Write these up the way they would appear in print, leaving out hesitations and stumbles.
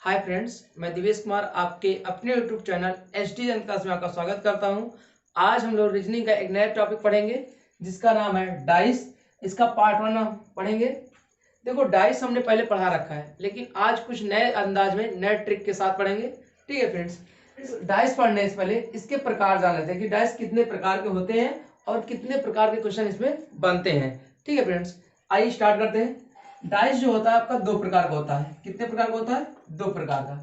Hi friends, मैं दिवेश कुमार आपके अपने यूट्यूब चैनल एच.डी. जनता क्लास में आपका स्वागत करता हूं। आज हम लोग रीजनिंग का एक नया टॉपिक पढ़ेंगे जिसका नाम है डाइस। इसका पार्ट 1 हम पढ़ेंगे। देखो, डाइस हमने पहले पढ़ा रखा है, लेकिन आज कुछ नए अंदाज में नए ट्रिक के साथ पढ़ेंगे। ठीक है फ्रेंड्स, डाइस पढ़ने से पहले इसके प्रकार जान लेते हैं कि डाइस कितने प्रकार के होते हैं और कितने प्रकार के क्वेश्चन इसमें बनते हैं। ठीक है फ्रेंड्स, आइए स्टार्ट करते हैं। डाइस जो होता है आपका दो प्रकार का होता है। कितने प्रकार का होता है? दो प्रकार का।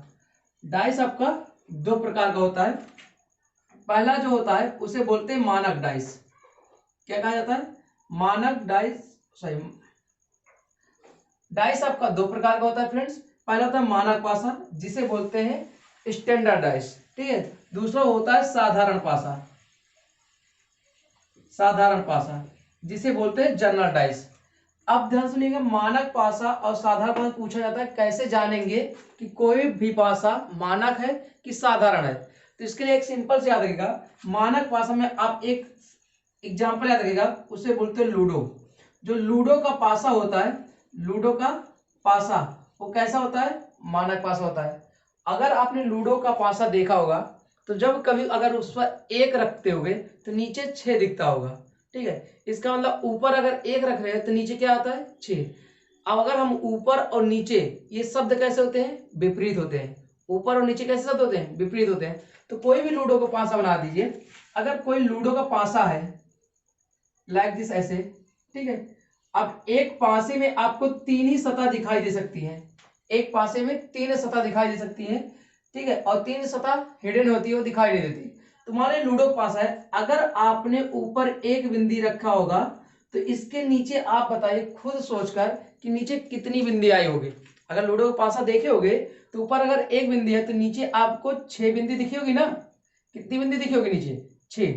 डाइस आपका दो प्रकार का होता है। पहला जो होता है उसे बोलते हैं मानक डाइस। क्या कहा जाता है? मानक डाइस। सही, डाइस आपका दो प्रकार का होता है फ्रेंड्स। पहला होता है मानक पासा, जिसे बोलते हैं स्टैंडर्ड डाइस। ठीक है। दूसरा होता है साधारण पासा, साधारण पासा जिसे बोलते हैं जनरल डाइस। अब ध्यान सुनिएगा, मानक पासा और साधारण पासा पूछा जाता है। कैसे जानेंगे कि कोई भी पासा मानक है कि साधारण है? तो इसके लिए एक सिंपल से याद रखिएगा। मानक पासा में आप एक एग्जांपल याद रखिएगा, उसे बोलते हैं लूडो। जो लूडो का पासा होता है, लूडो का पासा वो कैसा होता है? मानक पासा होता है। अगर आपने लूडो का पासा देखा होगा तो जब कभी अगर उस पर एक रखते होगे तो नीचे 6 दिखता होगा। ठीक है, इसका मतलब ऊपर अगर एक रख रहे हैं तो नीचे क्या आता है? 6। अब अगर हम ऊपर और नीचे, ये शब्द कैसे होते हैं? विपरीत होते हैं। ऊपर और नीचे कैसे शब्द होते हैं? विपरीत होते हैं। तो कोई भी लूडो का पासा बना दीजिए। अगर कोई लूडो का पासा है लाइक दिस, ऐसे। ठीक है। अब एक पासे में आपको 3 ही सतह दिखाई दे सकती है। एक पासे में 3 सतह दिखाई दे सकती है। ठीक है, और 3 सतह हिडन होती है, वो दिखाई नहीं देती। तो मान लीजिए लूडो पास है, अगर आपने ऊपर एक बिंदी रखा होगा तो इसके नीचे आप बताइए खुद सोचकर कि नीचे कितनी बिंदी आई होगी। अगर लूडो पासा देखे होगे तो ऊपर अगर एक बिंदी है तो नीचे आपको 6 बिंदी दिखी होगी ना। कितनी बिंदी दिखी होगी नीचे? 6।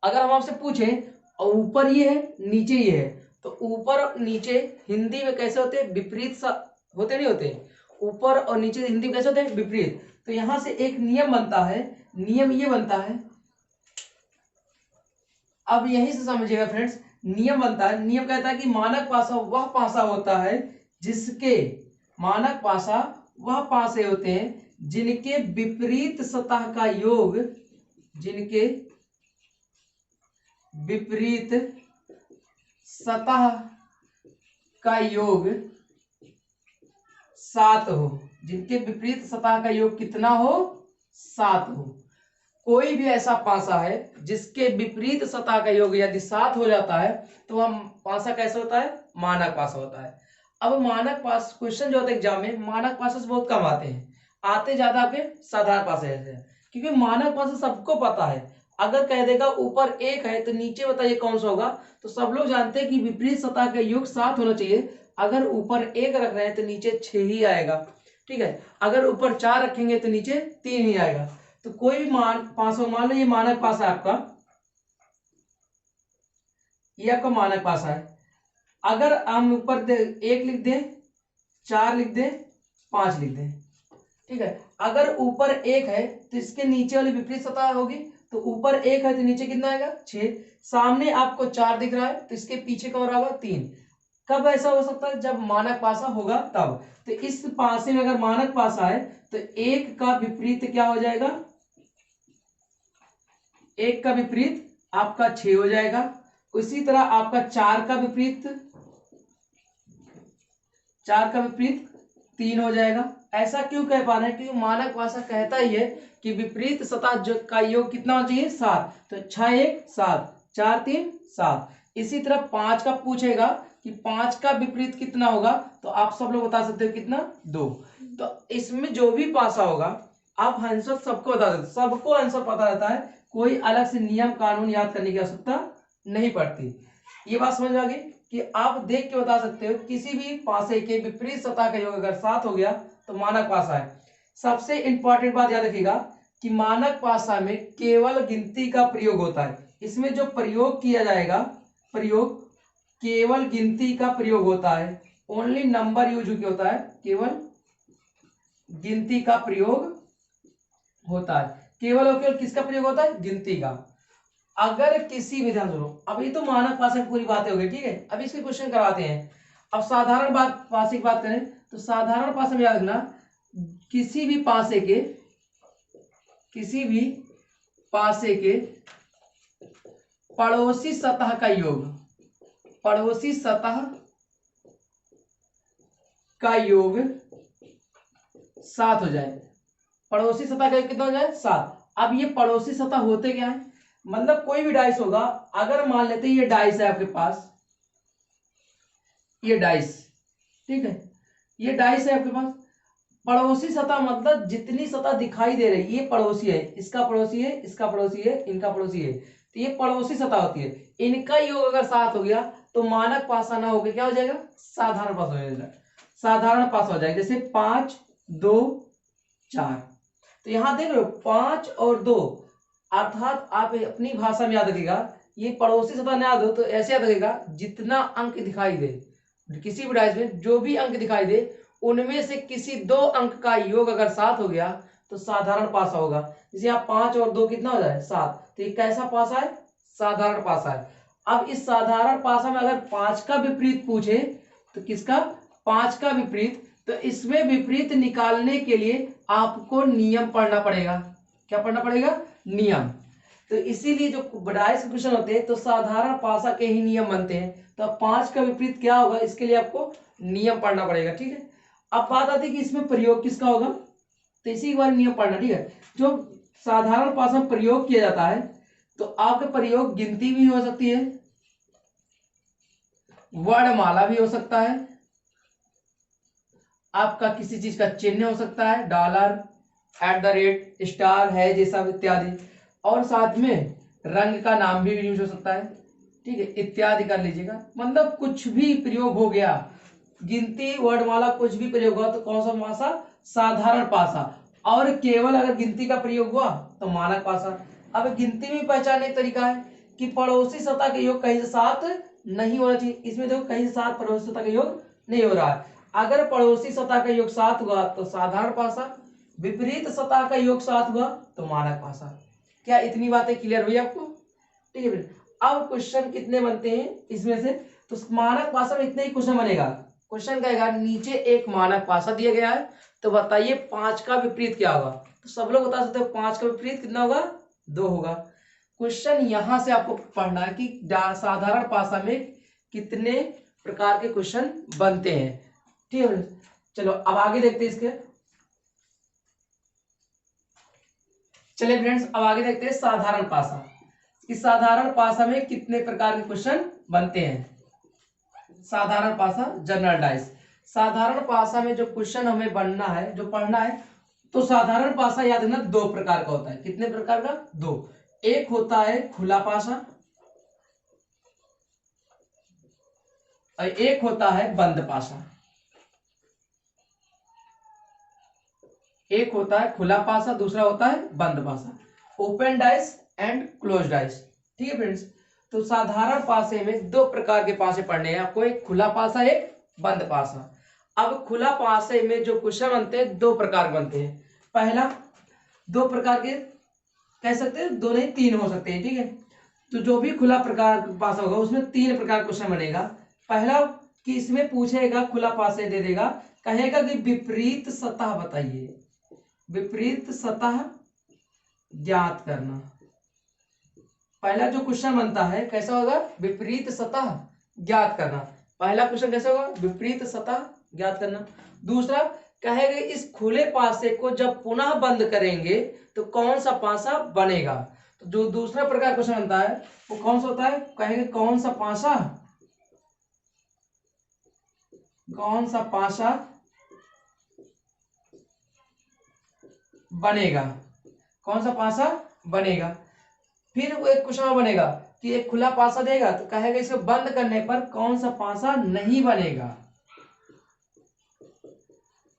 अगर हम आपसे पूछें और ऊपर ये है नीचे ये है, तो ऊपर और नीचे हिंदी में कैसे होते हैं? विपरीत सा होते नहीं होते? ऊपर और नीचे हिंदी में कैसे होते हैं? विपरीत। तो यहां से एक नियम बनता है। नियम ये बनता है, अब यहीं से समझिएगा फ्रेंड्स। नियम बनता है, नियम कहता है कि मानक पासा वह पासा होता है जिसके, मानक पासा वह पासे होते हैं जिनके विपरीत सतह का योग, जिनके विपरीत सतह का योग 7 हो। जिनके विपरीत सतह का योग कितना हो? 7 हो। कोई भी ऐसा पासा है जिसके विपरीत सतह का योग यदि 7 हो जाता है तो वह पासा कैसा होता है? मानक पासा होता है। अब मानक पास क्वेश्चन जो होता है एग्जाम में, मानक पासा से बहुत कम आते हैं। आते ज्यादा आपके साधारण पासे हैं, क्योंकि मानक पासा सबको पता है। अगर कह देगा ऊपर एक है तो नीचे बताइए कौन सा होगा, तो सब लोग जानते हैं कि विपरीत सतह का योग 7 होना चाहिए। अगर ऊपर एक रख रहे हैं तो नीचे 6 ही आएगा। ठीक है, अगर ऊपर 4 रखेंगे तो नीचे 3 ही आएगा। तो कोई भी मान पासा, मान लो ये मानक पासा है आपका, ये आपका मानक पासा है। अगर हम ऊपर 1 लिख दें, 4 लिख दें, 5 लिख दें। ठीक है, अगर ऊपर एक है तो इसके नीचे वाली विपरीत सतह होगी, तो ऊपर एक है तो नीचे कितना आएगा? 6। सामने आपको 4 दिख रहा है तो इसके पीछे का हो रहा होगा 3। कब ऐसा हो सकता है? जब मानक पासा होगा तब। तो इस पासे में अगर मानक पासा है तो एक का विपरीत क्या हो जाएगा? एक का विपरीत आपका 6 हो जाएगा। उसी तरह आपका 4 का विपरीत, 4 का विपरीत 3 हो जाएगा। ऐसा क्यों कह पा रहे हैं? क्योंकि मानक भाषा कहता ही है कि विपरीत सतह जो का योग कितना होना चाहिए? 7। तो 6 1 7, 4 3 7। इसी तरह 5 का पूछेगा कि 5 का विपरीत कितना होगा, तो आप सब लोग बता सकते हो कितना? 2। तो इसमें जो भी पासा होगा आप आंसर सबको बता सकते, सबको आंसर पता रहता है। कोई अलग से नियम कानून याद करने की आवश्यकता नहीं पड़ती। ये बात समझ में आ गई कि आप देख के बता सकते हो किसी भी पासे के विपरीत सतह का योग अगर 7 हो गया तो मानक पासा है। सबसे इंपॉर्टेंट बात याद रखिएगा कि मानक पासा में केवल गिनती का प्रयोग होता है। इसमें जो प्रयोग किया जाएगा, प्रयोग केवल गिनती का प्रयोग होता है। ओनली नंबर यूज होता है, केवल गिनती का प्रयोग होता है। केवल और केवल किसका प्रयोग होता है? गिनती का। अगर किसी भी, ध्यान सुनो, अभी तो मानक पासा की पूरी बातें हो गई। ठीक है, अभी इसके क्वेश्चन कराते हैं। अब साधारण बात पासे की बात करें तो साधारण पासा में याद रखना, किसी भी पासे के पड़ोसी सतह का योग, पड़ोसी सतह का योग 7 हो जाए, पड़ोसी सतह का योग कितना हो जाए 7। अब ये पड़ोसी सतह होते क्या है, मतलब कोई भी डाइस होगा, अगर मान लेते ये डाइस है आपके पास, ये डाइस, ठीक है, ये डाइस है आपके पास, पड़ोसी सतह मतलब जितनी सतह दिखाई दे रही है, ये पड़ोसी है, इसका पड़ोसी है, इसका पड़ोसी है, इनका पड़ोसी है, तो ये पड़ोसी सतह होती है। इनका योग अगर 7 हो गया तो मानक पासा ना होकर क्या हो जाएगा, साधारण पासा हो जाएगा, साधारण पासा हो जाएगा। जैसे 5 2 4, तो यहां देख लो 5 और 2, अर्थात आप अपनी भाषा में याद रखिएगा, ये पड़ोसी सतह ना याद हो तो ऐसे याद रखिएगा, जितना अंक दिखाई दे किसी भी डाइस में, जो भी अंक दिखाई दे उनमें से किसी 2 अंक का योग अगर 7 हो गया तो साधारण पासा होगा। जैसे यहाँ 5 और 2 कितना हो जाए 7, तो ये कैसा पासा है, साधारण पासा है। अब इस साधारण पासा में अगर 5 का विपरीत पूछे तो किसका, 5 का विपरीत, तो इसमें विपरीत निकालने के लिए आपको नियम पढ़ना पड़ेगा। क्या पढ़ना पड़ेगा, नियम। तो इसीलिए जो डाइस क्वेश्चन होते हैं तो साधारण पासा के ही नियम बनते हैं। तो 5 का विपरीत क्या होगा, इसके लिए आपको नियम पढ़ना पड़ेगा, ठीक है। अब बात आती है कि इसमें प्रयोग किसका होगा, तो इसी बार नियम पढ़ना, ठीक है। जो साधारण पासा में प्रयोग किया जाता है तो आपका प्रयोग गिनती भी हो सकती है, वर्णमाला भी हो सकता है, आपका किसी चीज का चिन्ह हो सकता है, डॉलर, @ स्टार है जैसा इत्यादि, और साथ में रंग का नाम भी यूज हो सकता है, ठीक है, इत्यादि कर लीजिएगा। मतलब कुछ भी प्रयोग हो गया, गिनती वर्णमाला कुछ भी प्रयोग हुआ तो कौन सा पासा, साधारण पासा। और केवल अगर गिनती का प्रयोग हुआ तो मानक पासा। अब गिनती में पहचानने का तरीका है कि पड़ोसी सतह के योग कहीं से 7 नहीं होना चाहिए, इसमें देखो कहीं से 7 पड़ोसी सतह का योग नहीं हो रहा है। अगर पड़ोसी सतह का योग 7 हुआ तो साधारण पासा, विपरीत सतह का योग 7 हुआ तो मानक पासा। क्या इतनी बातें क्लियर हुई आपको, ठीक है। अब क्वेश्चन कितने बनते हैं इसमें से, तो मानक पासा में इतने ही क्वेश्चन बनेगा। क्वेश्चन कहेगा नीचे एक मानक पासा दिया गया है, तो बताइए 5 का विपरीत क्या होगा, तो सब लोग बता सकते हो 5 का विपरीत कितना होगा, 2 होगा। क्वेश्चन यहां से आपको पढ़ना है कि साधारण पासा में कितने प्रकार के क्वेश्चन बनते हैं, ठीक है। चलो अब आगे देखते हैं इसके, चलिए फ्रेंड्स अब आगे देखते हैं साधारण पासा। इस साधारण पासा में कितने प्रकार के क्वेश्चन बनते हैं। साधारण पासा जनरल डाइस, साधारण पासा में जो क्वेश्चन हमें बनना है, जो पढ़ना है, तो साधारण पासा याद रखना 2 प्रकार का होता है। कितने प्रकार का, 2। एक होता है खुला पासा और एक होता है बंद पासा। एक होता है खुला पासा, दूसरा होता है बंद पासा, open dice and close dice, ठीक है फ्रेंड्स। तो साधारण पासे में 2 प्रकार के पासे पढ़ने हैं आपको, एक खुला पासा, एक बंद पासा। अब खुला पासे में जो क्वेश्चन बनते हैं 2 प्रकार बनते हैं। पहला 2 प्रकार के कह सकते हैं, 2 नहीं 3 हो सकते हैं, ठीक है। तो जो भी खुला प्रकार पासा होगा उसमें 3 प्रकार क्वेश्चन बनेगा। पहला कि इसमें पूछेगा, खुला पासे दे देगा, कहेगा कि विपरीत सतह बताइए, विपरीत सतह ज्ञात करना। पहला जो क्वेश्चन बनता है कैसा होगा, विपरीत सतह ज्ञात करना। पहला क्वेश्चन कैसा होगा, विपरीत सतह ज्ञात करना। दूसरा कहेगा इस खुले पासे को जब पुनः बंद करेंगे तो कौन सा पासा बनेगा। तो जो दूसरा प्रकार क्वेश्चन बनता है वो कौन सा होता है, कहेंगे कौन सा पासा, कौन सा पासा बनेगा, कौन सा पासा बनेगा। फिर वो एक क्वेश्चन बनेगा कि एक खुला पासा देगा तो कहेगा इसको बंद करने पर कौन सा पासा नहीं बनेगा,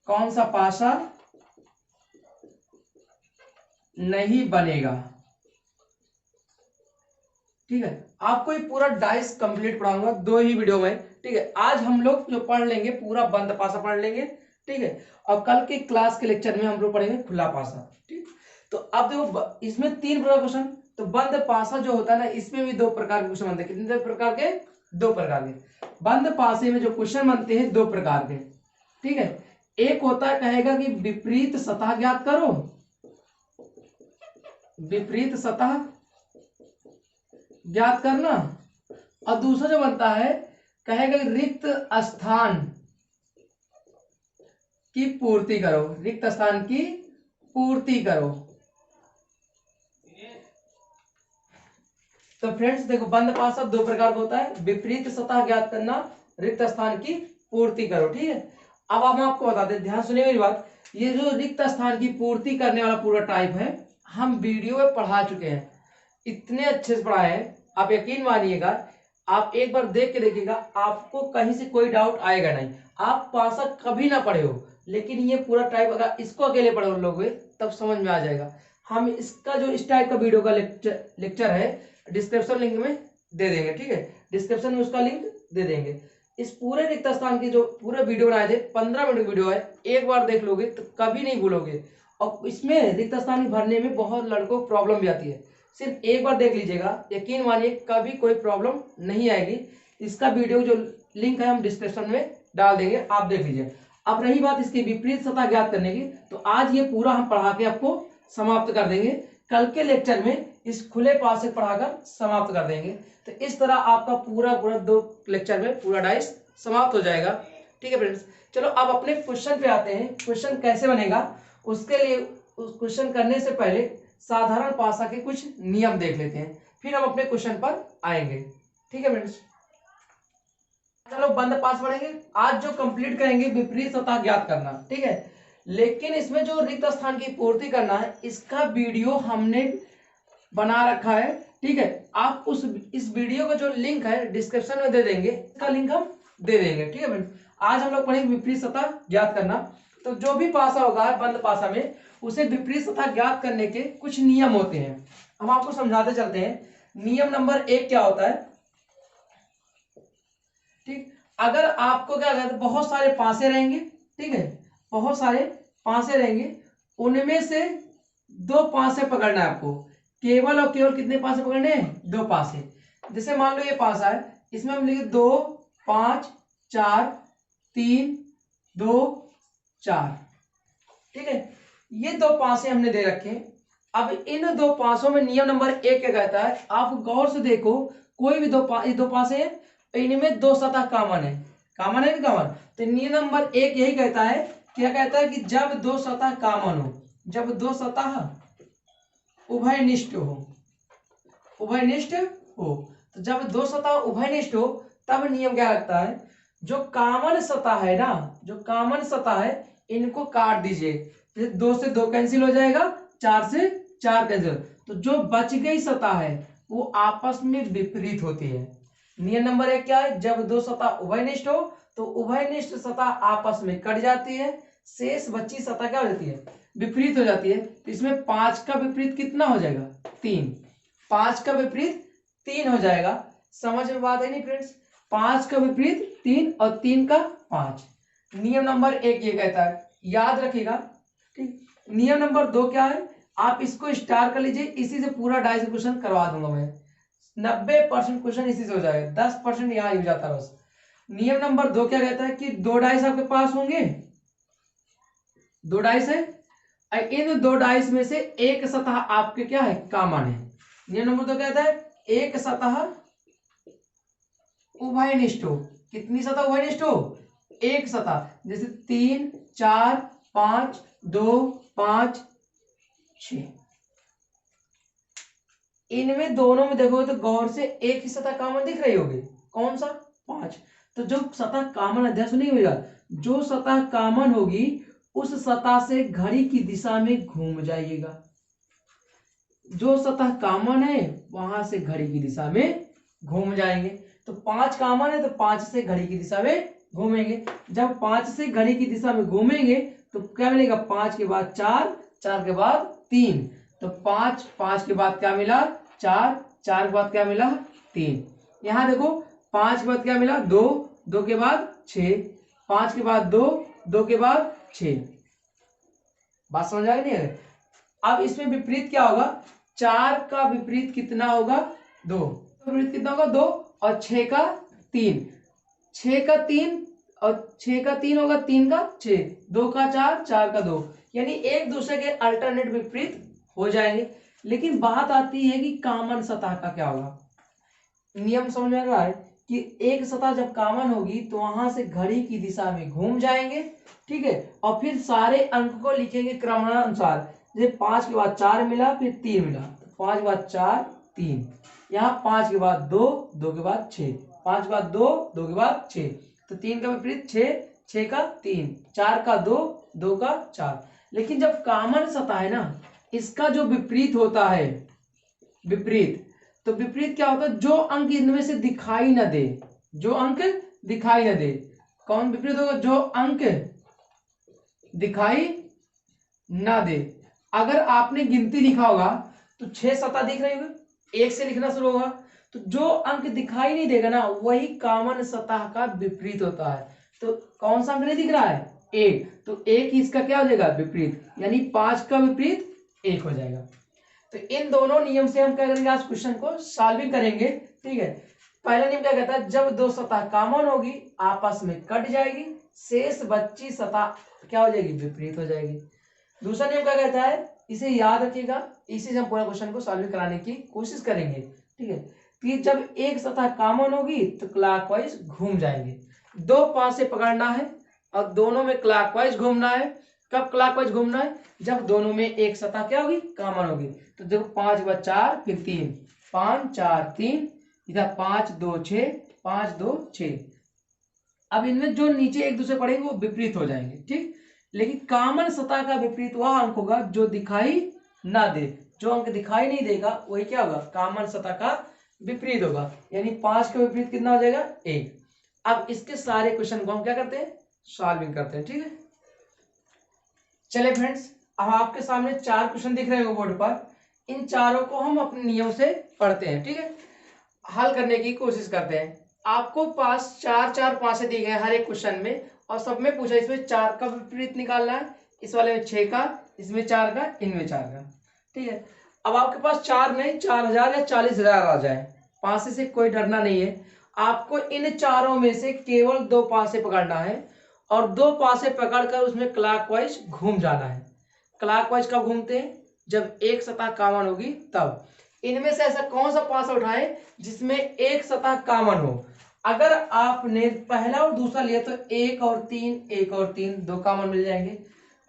कौन सा पासा नहीं बनेगा, ठीक है। आपको ये पूरा डाइस कंप्लीट पढ़ाऊंगा 2 ही वीडियो में, ठीक है। आज हम लोग जो पढ़ लेंगे पूरा बंद पासा पढ़ लेंगे, ठीक है। और कल के क्लास के लेक्चर में हम लोग पढ़ेंगे खुला पासा, ठीक। तो अब देखो इसमें 3 प्रकार क्वेश्चन, तो बंद पासा जो होता है ना इसमें भी 2 प्रकार के क्वेश्चन बनते हैं। कितने प्रकार के, 2 प्रकार के। बंद पासे में जो क्वेश्चन बनते हैं 2 प्रकार के, ठीक है। एक होता है कहेगा कि विपरीत सतह ज्ञात करो, विपरीत सतह ज्ञात करना, और दूसरा जो बनता है कहेगा कि रिक्त स्थान की पूर्ति करो, रिक्त स्थान की पूर्ति करो। तो फ्रेंड्स देखो, बंद पासा दो प्रकार का होता है, विपरीत सतह ज्ञात करना, रिक्त स्थान की पूर्ति करो। ठीक है, अब हम आपको बताते हैं, ध्यान सुनिए मेरी बात। ये जो रिक्त स्थान की पूर्ति करने वाला पूरा टाइप है, हम वीडियो में पढ़ा चुके हैं, इतने अच्छे से पढ़ाए हैं, आप यकीन मानिएगा, आप एक बार देख के देखिएगा, आपको कहीं से कोई डाउट आएगा नहीं। आप पासा कभी ना पढ़े हो, लेकिन ये पूरा टाइप अगर इसको अकेले पढ़े लोगे तब समझ में आ जाएगा। हम इसका जो इस टाइप का वीडियो का लेक्चर है डिस्क्रिप्शन लिंक में दे देंगे। ठीक है, डिस्क्रिप्शन में उसका लिंक दे देंगे। इस पूरे रिक्त स्थान की जो पूरे वीडियो बनाए थे, 15 मिनट की वीडियो है, एक बार देख लोगे तो कभी नहीं भूलोगे। और इसमें रिक्त स्थान भरने में बहुत लड़कों को प्रॉब्लम भी आती है, सिर्फ एक बार देख लीजिएगा, यकीन मानिए कभी कोई प्रॉब्लम नहीं आएगी। इसका वीडियो जो लिंक है हम डिस्क्रिप्शन में डाल देंगे, आप देख लीजिए। अब रही बात इसकी विपरीत सतह ज्ञात करने की, तो आज ये पूरा हम पढ़ा के आपको समाप्त कर देंगे। कल के लेक्चर में इस खुले पास से पढ़ाकर समाप्त कर देंगे। तो इस तरह आपका पूरा 2 लेक्चर में पूरा डाइस समाप्त हो जाएगा। ठीक है फ्रेंड्स, चलो अब अपने क्वेश्चन पे आते हैं। क्वेश्चन कैसे बनेगा, उसके लिए उस क्वेश्चन करने से पहले साधारण पासा के कुछ नियम देख लेते हैं, फिर हम अपने क्वेश्चन पर आएंगे। ठीक है फ्रेंड्स, चलो बंद पास पढ़ेंगे। आज जो कंप्लीट करेंगे विपरीत सतह ज्ञात करना। ठीक है, लेकिन इसमें जो रिक्त स्थान की पूर्ति करना है, इसका वीडियो हमने बना रखा है। ठीक है, आप इस वीडियो का जो लिंक है डिस्क्रिप्शन में दे देंगे, इसका लिंक हम दे देंगे। ठीक है फ्रेंड्स, आज हम लोग पढ़ेंगे विपरीत सतह ज्ञात करना। तो जो भी पासा होगा बंद पासा में, उसे विपरीत सतह ज्ञात करने के कुछ नियम होते हैं, हम आपको समझाते चलते हैं। नियम नंबर 1 क्या होता है, ठीक, अगर आपको क्या कहते हैं, बहुत सारे पासे रहेंगे, ठीक है, बहुत सारे पासे रहेंगे, उनमें से 2 पासे पकड़ना है आपको। केवल और केवल कितने पासे पकड़ने हैं, 2 पासे। जैसे मान लो ये पासा है, इसमें हम लिखे 2 5 4 3 2 4। ठीक है, ये 2 पासे हमने दे रखे हैं। अब इन 2 पासों में नियम नंबर 1 क्या कहता है, आप गौर से देखो, कोई भी 2 पासे हैं, इनमें 2 सतह कॉमन है, कॉमन है ना कॉमन। तो नियम नंबर 1 यही कहता है, क्या कहता है कि जब 2 सतह कॉमन हो, जब 2 सतह उभयनिष्ठ हो, उभयनिष्ठ हो, तो जब 2 सतह उभयनिष्ठ हो तब नियम क्या लगता है, जो कॉमन सतह है ना, जो कॉमन सतह है, इनको काट दीजिए। 2 से 2 कैंसिल हो जाएगा, 4 से 4 कैंसिल, तो जो बच गई सतह है वो आपस में विपरीत होती है। नियम नंबर 1 क्या है, जब 2 सतह उभयनिष्ठ हो तो उभयनिष्ठ सतह आपस में कट जाती है, शेष बची सतह क्या हो जाती है, विपरीत हो जाती है। तो इसमें 5 का विपरीत कितना हो जाएगा, 3, 5 का विपरीत 3 हो जाएगा। समझ में बात है नहीं फ्रेंड्स, 5 का विपरीत 3 और 3 का 5। नियम नंबर 1 ये कहता है, याद रखिएगा। ठीक, नियम नंबर 2 क्या है, आप इसको स्टार कर लीजिए, इसी से पूरा डाइस क्वेश्चन करवा दूंगा मैं। 90% क्वेश्चन इसी से हो जाएगा, 10% यहाँ हो जाता है बस। नियम नंबर 2 क्या कहता है कि 2 डाइस आपके पास होंगे, 2 डाइस है, इन 2 डाइस में से एक सतह आपके क्या है, कॉमन है। नियम नंबर 2 कहता है एक सतह उभयनिष्ठ हो, कितनी सतह उभयनिष्ठ हो, एक सतह। जैसे 3 4 5 2 5 6, इनमें दोनों में देखोगे तो गौर से एक ही सतह कॉमन दिख रही होगी, कौन सा, 5। तो जो सतह कॉमन अध्ययन सुनिएगा, जो सतह कॉमन होगी उस सतह से घड़ी की दिशा में घूम जाइएगा। जो सतह कॉमन है वहां से घड़ी की दिशा में घूम जाएंगे। तो 5 कॉमन है तो 5 से घड़ी की दिशा में घूमेंगे। जब 5 से घड़ी की दिशा में घूमेंगे तो क्या मिलेगा, 5 के बाद 4, 4 के बाद 3, तो 5, 5 के बाद क्या मिला, 4, 4 के बाद क्या मिला, 3। यहां देखो 5 के बाद क्या मिला, 2, 2 के बाद 6, 5 के बाद 2, 2 के बाद 6। बात समझ आ गई नहीं है। अब इसमें विपरीत क्या होगा, 4 का विपरीत कितना होगा, 2, विपरीत कितना होगा, 2, और 6 का 3, 6 का 3 और 6 का 3 होगा, 3 का 6, 2 का 4, 4 का 2, यानी एक दूसरे के अल्टरनेट विपरीत हो जाएंगे। लेकिन बात आती है कि कॉमन सतह का क्या होगा। नियम समझ में आ रहा है कि एक सतह जब कॉमन होगी तो वहां से घड़ी की दिशा में घूम जाएंगे, ठीक है, और फिर सारे अंक को लिखेंगे क्रमानुसार। जैसे 5 के बाद 4 मिला, फिर 3 मिला, तो 5 के बाद 4 3, यहाँ 5 के बाद 2, 2 के बाद 6, 5 के बाद 2, 2 के बाद 6, तो 3 का विपरीत 6, 6 का 3, 4 का 2, 2 का 4। लेकिन जब कॉमन सतह है ना, इसका जो विपरीत होता है, विपरीत, तो विपरीत क्या होता है, जो अंक इनमें से दिखाई ना दे, जो अंक दिखाई ना दे, कौन विपरीत होगा, जो अंक दिखाई ना दे। अगर आपने गिनती लिखा होगा तो 6 सतह दिख रही होगी, 1 से लिखना शुरू होगा, तो जो अंक दिखाई नहीं देगा ना, वही कॉमन सतह का विपरीत होता है। तो कौन सा अंक नहीं दिख रहा है, 1, तो 1 इसका क्या हो जाएगा, विपरीत, यानी 5 का विपरीत 1 हो जाएगा। तो इन दोनों नियम से हम क्या करेंगे, आज क्वेश्चन को सॉल्विंग करेंगे, ठीक है। पहला नियम क्या कहता है, जब दो सतह कॉमन होगी आपस में कट जाएगी, शेष बची सतह क्या हो जाएगी, विपरीत हो जाएगी। दूसरा नियम क्या कहता है, इसे याद रखिएगा, इसी से हम पूरा क्वेश्चन को सॉल्व कराने की कोशिश करेंगे, ठीक है। कि जब एक सतह कॉमन होगी तो क्लॉकवाइज घूम जाएंगे, दो पासे पकड़ना है और दोनों में क्लॉकवाइज घूमना है। कब क्लॉकवाइज घूमना है, जब दोनों में एक सतह क्या होगी, कॉमन होगी। तो देखो 5 के बाद 4, फिर 3, 5 4 3, इधर 5 2 6, 5 2 6। अब इनमें जो नीचे एक दूसरे पड़ेंगे वो विपरीत हो जाएंगे, ठीक। लेकिन कॉमन सतह का विपरीत वह अंक होगा जो दिखाई ना दे, जो अंक दिखाई नहीं देगा वही क्या होगा, कॉमन सतह का विपरीत होगा। यानी 5 का विपरीत कितना हो जाएगा, 1। अब इसके सारे क्वेश्चन को हम क्या करते हैं, सॉल्विंग करते हैं, ठीक है। चले फ्रेंड्स, अब आपके सामने 4 क्वेश्चन दिख रहे हो बोर्ड पर, इन चारों को हम अपने नियम से पढ़ते हैं, ठीक है, हल करने की कोशिश करते हैं। आपको पास 4 पासे दिए गए हर एक क्वेश्चन में, और सब में पूछा इसमें 4 का विपरीत निकालना है, इस वाले में 6 का, इसमें 4 का, इनमें 4 का, ठीक है। अब आपके पास 4 नहीं 4000 या 40,000 आ जाए, पासे से कोई डरना नहीं है। आपको इन चारों में से केवल 2 पासे पकड़ना है, और 2 पासे पकड़कर उसमें क्लॉकवाइज घूम जाना है। क्लॉकवाइज कब घूमते हैं, जब एक सतह कॉमन होगी तब। इनमें से ऐसा कौन सा पासा उठाएं जिसमें एक सतह कॉमन हो। अगर आपने पहला और दूसरा लिया तो 1 और 3, 1 और 3 दो कॉमन मिल जाएंगे।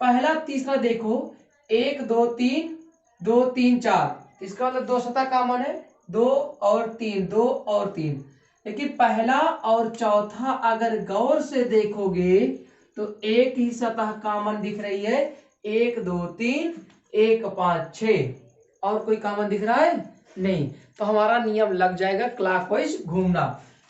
पहला तीसरा देखो, 1 2 3, 2 3 4, इसका मतलब 2 सतह कॉमन है, 2 और 3, 2 और 3। लेकिन पहला और चौथा अगर गौर से देखोगे तो एक ही सतह कॉमन दिख रही है, 1 2 3, 1 5 6, और कोई कॉमन दिख रहा है नहीं, तो हमारा नियम लग जाएगा क्लॉकवाइज घूमना।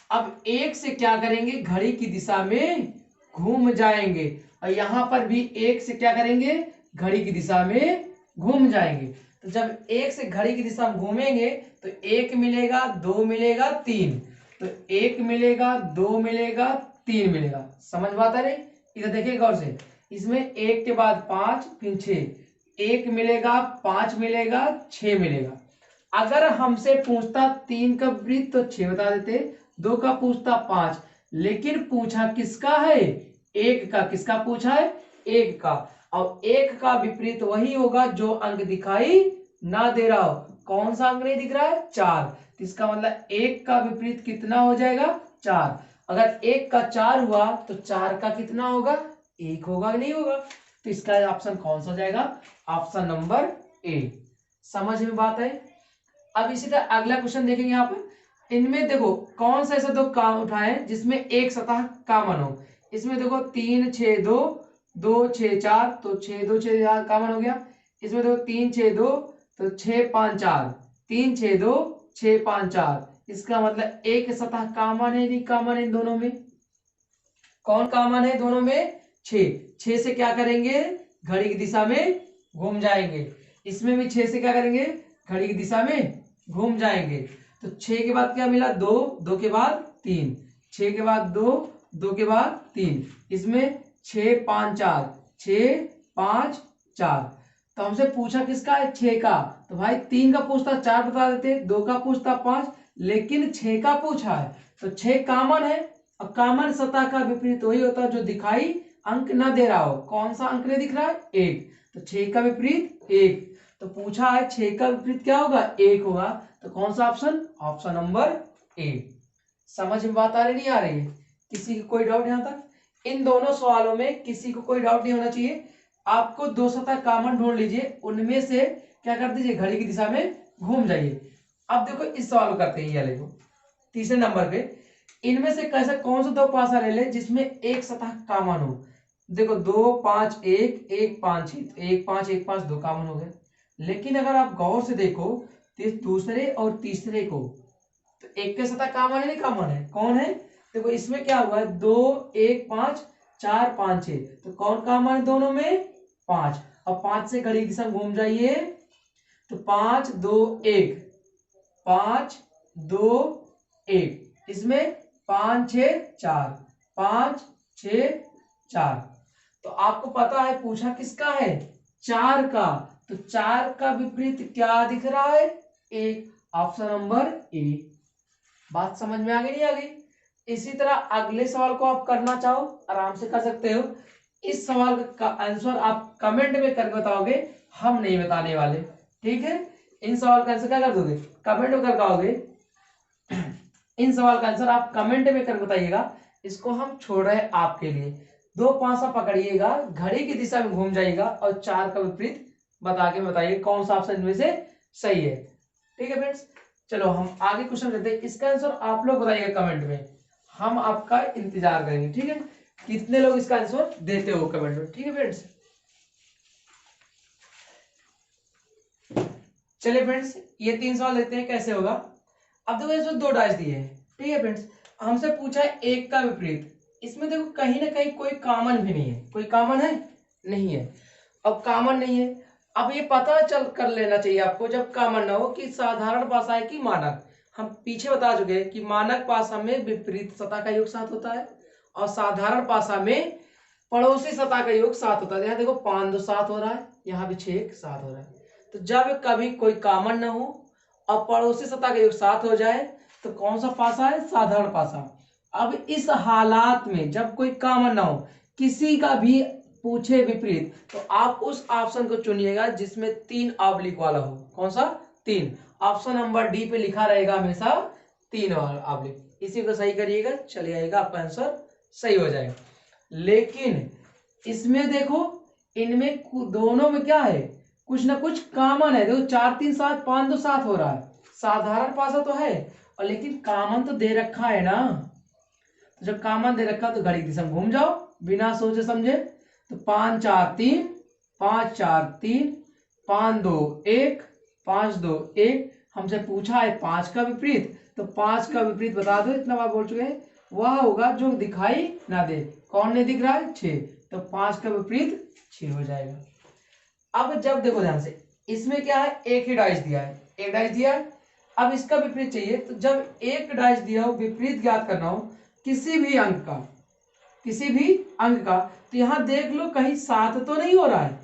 अब 1 से क्या करेंगे, घड़ी की दिशा में घूम जाएंगे, और यहां पर भी 1 से क्या करेंगे, घड़ी की दिशा में घूम जाएंगे। तो जब 1 से घड़ी की दिशा में घूमेंगे तो 1 मिलेगा, 2 मिलेगा, 3, तो 1 मिलेगा, 2 मिलेगा, 3 मिलेगा। समझ बात है, इधर देखिए गौर से, इसमें 1 के बाद 5, फिर 6, 1 मिलेगा, 5 मिलेगा, 6 मिलेगा। अगर हमसे पूछता 3 का विपरीत तो 6 बता देते, 2 का पूछता 5, लेकिन पूछा किसका है, 1 का। किसका पूछा है, 1 का। और 1 का विपरीत वही होगा जो अंक दिखाई ना दे रहा हो। कौन सा अंक नहीं दिख रहा है, 4, इसका मतलब 1 का विपरीत कितना हो जाएगा, 4। अगर 1 का 4 हुआ तो 4 का कितना होगा, 1 होगा, नहीं होगा। तो इसका ऑप्शन कौन सा जाएगा, ऑप्शन नंबर ए। समझ में बात है। अब इसी तरह अगला क्वेश्चन देखेंगे यहाँ पर। इनमें देखो कौन सा ऐसा दो काम उठाए जिसमें एक सतह कॉमन हो। इसमें देखो 3 6 2, 2 6 4, तो 6 2 6 कॉमन हो गया। इसमें देखो 3 6 2, तो 6 5 4, 3 6 2 6 5 4, इसका मतलब एक सतह कॉमन है, नहीं कॉमन है इन दोनों में। कौन कॉमन है दोनों में, 6। 6 से क्या करेंगे, घड़ी की दिशा में घूम जाएंगे। इसमें भी 6 से क्या करेंगे, घड़ी की दिशा में घूम जाएंगे। तो 6 के बाद क्या मिला, 2, 2 के बाद 3, 6 के बाद 2, 2 के बाद 3, इसमें 6 5 4, 6 5 4। तो हमसे पूछा किसका है, 6 का। तो भाई 3 का पूछता 4 बता देते, 2 का पूछता 5, लेकिन 6 का पूछा है तो 6 कॉमन है अब कामन सतह का विपरीत वही होता है जो दिखाई अंक न दे रहा हो। कौन सा अंक नहीं दिख रहा है? 1। तो 6 का विपरीत 1। तो पूछा है 6 का विपरीत क्या होगा? 1 होगा। तो कौन सा ऑप्शन? Option number A. समझ में बात आ रही नहीं आ रही है? किसी को कोई डाउट यहां तक? इन दोनों सवालों में किसी को कोई डाउट नहीं होना चाहिए। आपको दो सतह कॉमन ढूंढ लीजिए, उनमें से क्या कर दीजिए, घड़ी की दिशा में घूम जाइए। अब देखो इस सवाल को करते हैं, ये देखो तीसरे नंबर पे, इनमें से कैसे कौन सा दो पासा ले ले जिसमें एक सतह कॉमन हो। देखो 2 5 1 1 5 6, 1 5 1 5 दो कॉमन हो गए। लेकिन अगर आप गौर से देखो तो दूसरे और तीसरे को, तो एक के सतह कॉमन है नहीं कॉमन है? कौन है? देखो इसमें क्या हुआ है, 2 1 5 4 5 6, तो कौन कॉमन है दोनों में? 5। अब 5 से घड़ी की दिशा में घूम जाइए, तो 5 2 1, 5 2 1, इसमें 5 6 4, 5 6 4। तो आपको पता है पूछा किसका है? 4 का। तो 4 का विपरीत क्या दिख रहा है? 1। Option number A. बात समझ में आ गई नहीं आ गई? इसी तरह अगले सवाल को आप करना चाहो आराम से कर सकते हो। इस सवाल का आंसर आप कमेंट में करके बताओगे, हम नहीं बताने वाले, ठीक है? इन सवाल का आंसर क्या कर दोगे? कमेंट में कर पाओगे। इन सवाल का आंसर आप कमेंट में करके बताइएगा। इसको हम छोड़ रहे हैं आपके लिए। दो पासा पकड़िएगा, घड़ी की दिशा में घूम जाइएगा और 4 का विपरीत बता के बताइए कौन सा ऑप्शन इनमें से सही है। ठीक है फ्रेंड्स, चलो हम आगे क्वेश्चन करते हैं। इसका आंसर आप लोग बताइएगा कमेंट में, हम आपका इंतजार करेंगे। ठीक है, कितने लोग इसका आंसर देते हो कमेंट में। ठीक है फ्रेंड्स, चलिए फ्रेंड्स ये 3 सवाल देखते हैं कैसे होगा। अब देखो इसमें 2 डाइस दिए हैं। ठीक है फ्रेंड्स, हमसे पूछा है 1 का विपरीत। इसमें देखो कहीं ना कहीं कोई कॉमन भी नहीं है। कोई कॉमन है? नहीं है। अब कॉमन नहीं है, अब ये पता चल कर लेना चाहिए आपको जब कॉमन ना हो कि साधारण पासा है कि मानक। हम पीछे बता चुके हैं कि मानक पासा में विपरीत सतह का योग 7 होता है और साधारण पासा में पड़ोसी सतह का योग 7 होता है। यहाँ देखो 5 2 7 हो रहा है, यहाँ भी 6 1 7 हो रहा है। तो जब कभी कोई कॉमन ना हो और पड़ोसी सतह का योग 7 हो जाए तो कौन सा पासा है? साधारण पासा। अब इस हालात में जब कोई कॉमन ना हो, किसी का भी पूछे विपरीत, तो आप उस ऑप्शन को चुनिएगा जिसमें 3 ऑब्लिक वाला हो। कौन सा? 3। ऑप्शन नंबर डी पे लिखा रहेगा हमेशा 3 ऑब्लिक। इसी को सही करिएगा, चले आएगा आपका आंसर सही हो जाएगा। लेकिन इसमें देखो इनमें दोनों में क्या है? कुछ ना कुछ कॉमन है। देखो 4 3 7 5 2 7 हो रहा है, साधारण पासा तो है और लेकिन कॉमन तो दे रखा है ना। तो जब कॉमन दे रखा तो घड़ी की दिशा में घूम जाओ बिना सोचे समझे। तो 5 4 3, 5 4 3, 5 2 1, 5 2 1। हमसे पूछा है 5 का विपरीत, तो 5 का विपरीत बता दो, इतना बार बोल चुके हैं। वह होगा जो दिखाई ना दे। कौन नहीं दिख रहा है? 6। तो 5 का विपरीत 6 हो जाएगा। अब जब देखो ध्यान से, इसमें क्या है? एक ही डाइस दिया है, एक डाइस दिया है। अब इसका विपरीत चाहिए, तो जब एक डाइस दिया हो, विपरीत ज्ञात करना हो किसी भी अंक का, किसी भी अंक का, तो यहां देख लो कहीं 7 तो नहीं हो रहा है।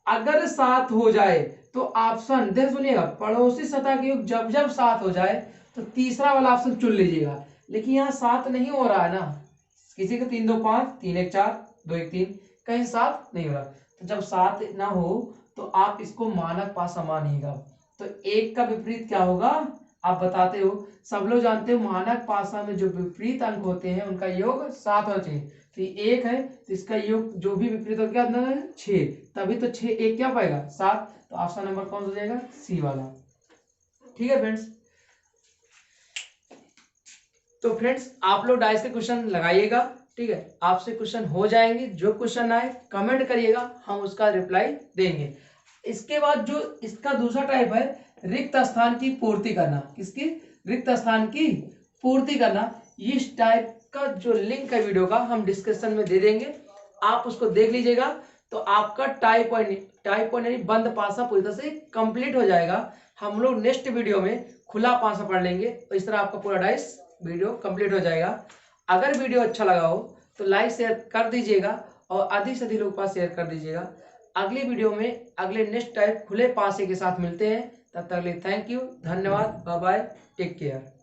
अगर 7 हो जाए तो ऑप्शन देख सुनिएगा, पड़ोसी सतह के योग जब जब 7 हो जाए तो तीसरा वाला ऑप्शन चुन लीजिएगा। लेकिन यहाँ 7 नहीं हो रहा है ना, किसी का 3 2 5 3 1 4 2 1 3, कहीं 7 नहीं हो रहा। तो जब 7 ना हो तो आप इसको मानक पासा मानिएगा। तो 1 का विपरीत क्या होगा आप बताते हो? सब लोग जानते हो मानक पासा में जो विपरीत अंक होते हैं उनका योग 7 होना चाहिए। तो ये 1 है तो इसका योग जो भी विपरीत हो क्या है? 6। तभी तो 6 1 क्या पाएगा? 7। तो ऑप्शन नंबर कौन सा हो जाएगा? सी वाला। ठीक है फ्रेंड्स, तो फ्रेंड्स आप लोग डाइस के क्वेश्चन लगाइएगा। ठीक है, आपसे क्वेश्चन हो जाएंगे, जो क्वेश्चन आए कमेंट करिएगा, हम उसका रिप्लाई देंगे। इसके बाद जो इसका दूसरा टाइप है रिक्त स्थान की पूर्ति करना। किसकी? रिक्त स्थान की पूर्ति करना। इस टाइप का जो लिंक है वीडियो का हम डिस्क्रिप्शन में दे देंगे, आप उसको देख लीजिएगा। तो आपका टाइप वन यानी बंद पासा पूरी तरह से कंप्लीट हो जाएगा। हम लोग नेक्स्ट वीडियो में खुला पासा पढ़ लेंगे, तो इस तरह आपका पूरा डाइस वीडियो कंप्लीट हो जाएगा। अगर वीडियो अच्छा लगा हो तो लाइक शेयर कर दीजिएगा और अधिक से अधिक लोगों के पास शेयर कर दीजिएगा। अगली वीडियो में अगले नेक्स्ट टाइप खुले पासे के साथ मिलते हैं। तब तक के लिए थैंक यू, धन्यवाद, बाय बाय, टेक केयर।